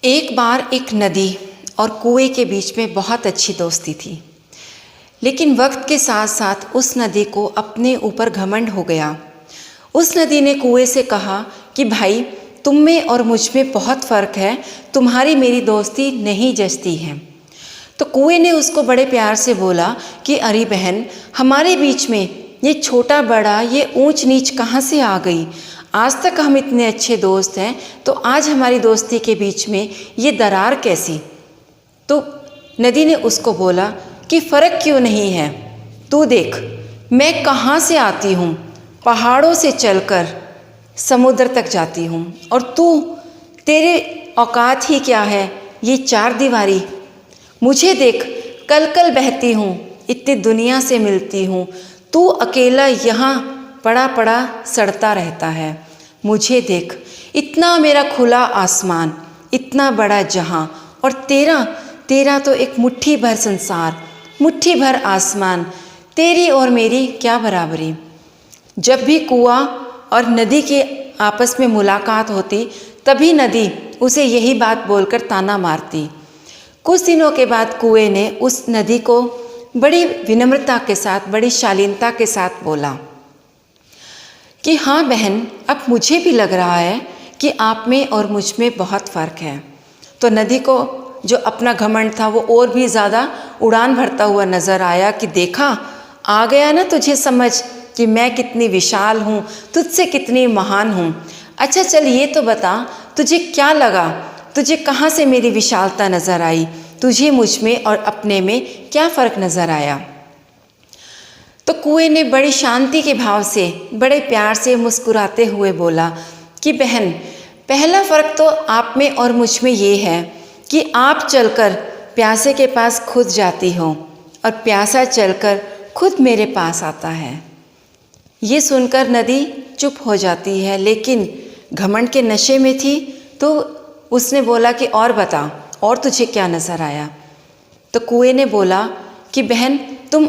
एक बार एक नदी और कुएं के बीच में बहुत अच्छी दोस्ती थी। लेकिन वक्त के साथ साथ उस नदी को अपने ऊपर घमंड हो गया। उस नदी ने कुएं से कहा कि भाई, तुम में और मुझ में बहुत फ़र्क है, तुम्हारी मेरी दोस्ती नहीं जचती है। तो कुएं ने उसको बड़े प्यार से बोला कि अरे बहन, हमारे बीच में ये छोटा बड़ा, ये ऊंच नीच कहाँ से आ गई? आज तक हम इतने अच्छे दोस्त हैं, तो आज हमारी दोस्ती के बीच में ये दरार कैसी? तो नदी ने उसको बोला कि फ़र्क क्यों नहीं है, तू देख, मैं कहाँ से आती हूँ, पहाड़ों से चलकर समुद्र तक जाती हूँ, और तेरे औकात ही क्या है, ये चार दीवारी। मुझे देख, कल कल बहती हूँ, इतनी दुनिया से मिलती हूँ, तू अकेला यहाँ पड़ा पड़ा सड़ता रहता है। मुझे देख, इतना मेरा खुला आसमान, इतना बड़ा जहाँ, और तेरा तो एक मुट्ठी भर संसार, मुट्ठी भर आसमान। तेरी और मेरी क्या बराबरी? जब भी कुआं और नदी के आपस में मुलाकात होती, तभी नदी उसे यही बात बोलकर ताना मारती। कुछ दिनों के बाद कुएं ने उस नदी को बड़ी विनम्रता के साथ, बड़ी शालीनता के साथ बोला कि हाँ बहन, अब मुझे भी लग रहा है कि आप में और मुझ में बहुत फ़र्क है। तो नदी को जो अपना घमंड था वो और भी ज़्यादा उड़ान भरता हुआ नज़र आया कि देखा, आ गया ना तुझे समझ कि मैं कितनी विशाल हूँ, तुझसे कितनी महान हूँ। अच्छा चल, ये तो बता, तुझे क्या लगा, तुझे कहाँ से मेरी विशालता नज़र आई, तुझे मुझ में और अपने में क्या फ़र्क नज़र आया? तो कुएं ने बड़ी शांति के भाव से, बड़े प्यार से मुस्कुराते हुए बोला कि बहन, पहला फ़र्क तो आप में और मुझ में ये है कि आप चलकर प्यासे के पास खुद जाती हो और प्यासा चलकर खुद मेरे पास आता है। ये सुनकर नदी चुप हो जाती है, लेकिन घमंड के नशे में थी, तो उसने बोला कि और बता, और तुझे क्या नज़र आया? तो कुएं ने बोला कि बहन, तुम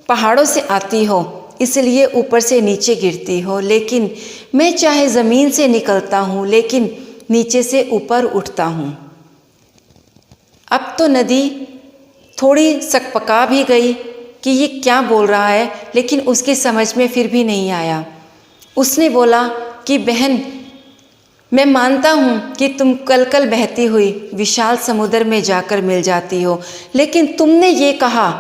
पहाड़ों से आती हो, इसलिए ऊपर से नीचे गिरती हो, लेकिन मैं चाहे ज़मीन से निकलता हूँ, लेकिन नीचे से ऊपर उठता हूँ। अब तो नदी थोड़ी सकपका भी गई कि ये क्या बोल रहा है, लेकिन उसकी समझ में फिर भी नहीं आया। उसने बोला कि बहन, मैं मानता हूँ कि तुम कल कल बहती हुई विशाल समुद्र में जाकर मिल जाती हो, लेकिन तुमने ये कहा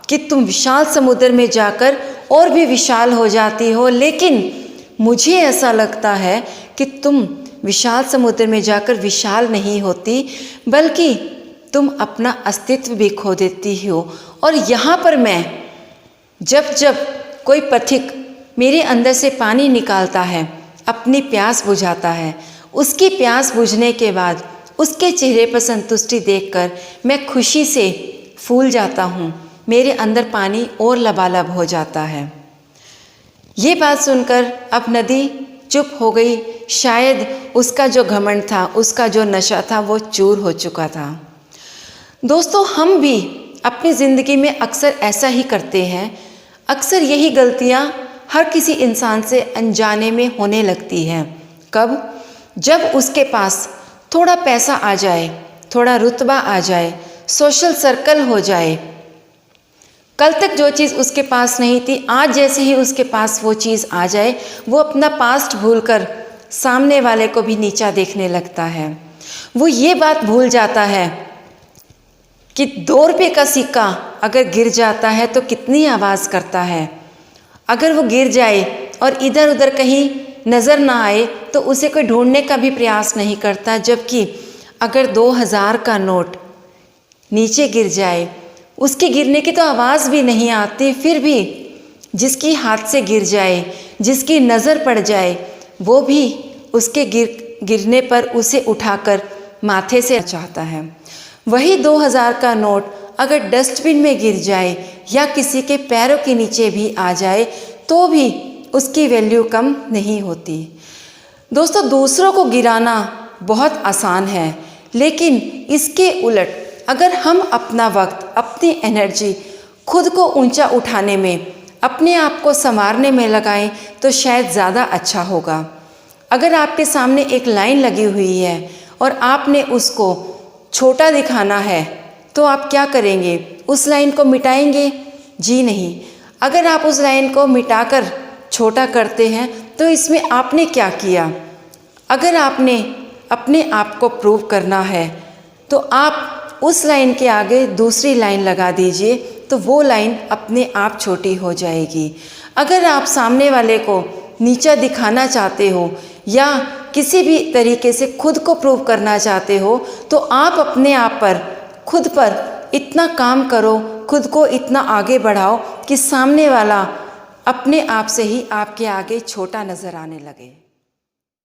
कि तुम विशाल समुद्र में जाकर और भी विशाल हो जाती हो, लेकिन मुझे ऐसा लगता है कि तुम विशाल समुद्र में जाकर विशाल नहीं होती, बल्कि तुम अपना अस्तित्व भी खो देती हो। और यहाँ पर मैं जब कोई पथिक मेरे अंदर से पानी निकालता है, अपनी प्यास बुझाता है, उसकी प्यास बुझने के बाद उसके चेहरे पर संतुष्टि देखकर मैं खुशी से फूल जाता हूँ, मेरे अंदर पानी और लबालब हो जाता है। ये बात सुनकर अब नदी चुप हो गई। शायद उसका जो घमंड था, उसका जो नशा था, वो चूर हो चुका था। दोस्तों, हम भी अपनी ज़िंदगी में अक्सर ऐसा ही करते हैं। अक्सर यही गलतियाँ हर किसी इंसान से अनजाने में होने लगती हैं। कब? जब उसके पास थोड़ा पैसा आ जाए, थोड़ा रुतबा आ जाए, सोशल सर्कल हो जाए। कल तक जो चीज़ उसके पास नहीं थी, आज जैसे ही उसके पास वो चीज़ आ जाए, वो अपना पास्ट भूलकर सामने वाले को भी नीचा देखने लगता है। वो ये बात भूल जाता है कि 2 रुपये का सिक्का अगर गिर जाता है तो कितनी आवाज़ करता है। अगर वो गिर जाए और इधर उधर कहीं नज़र ना आए तो उसे कोई ढूंढने का भी प्रयास नहीं करता, जबकि अगर 2000 का नोट नीचे गिर जाए, उसके गिरने की तो आवाज़ भी नहीं आती, फिर भी जिसकी हाथ से गिर जाए, जिसकी नज़र पड़ जाए, वो भी उसके गिरने पर उसे उठाकर माथे से चाहता है। वही 2000 का नोट अगर डस्टबिन में गिर जाए या किसी के पैरों के नीचे भी आ जाए, तो भी उसकी वैल्यू कम नहीं होती। दोस्तों, दूसरों को गिराना बहुत आसान है, लेकिन इसके उलट अगर हम अपना वक्त, अपनी एनर्जी खुद को ऊंचा उठाने में, अपने आप को संवारने में लगाएं, तो शायद ज़्यादा अच्छा होगा। अगर आपके सामने एक लाइन लगी हुई है और आपने उसको छोटा दिखाना है तो आप क्या करेंगे, उस लाइन को मिटाएंगे? जी नहीं। अगर आप उस लाइन को मिटाकर छोटा करते हैं तो इसमें आपने क्या किया? अगर आपने अपने आप को प्रूव करना है तो आप उस लाइन के आगे दूसरी लाइन लगा दीजिए, तो वो लाइन अपने आप छोटी हो जाएगी। अगर आप सामने वाले को नीचा दिखाना चाहते हो या किसी भी तरीके से खुद को प्रूव करना चाहते हो तो आप अपने आप पर, खुद पर इतना काम करो, खुद को इतना आगे बढ़ाओ कि सामने वाला अपने आप से ही आपके आगे छोटा नज़र आने लगे।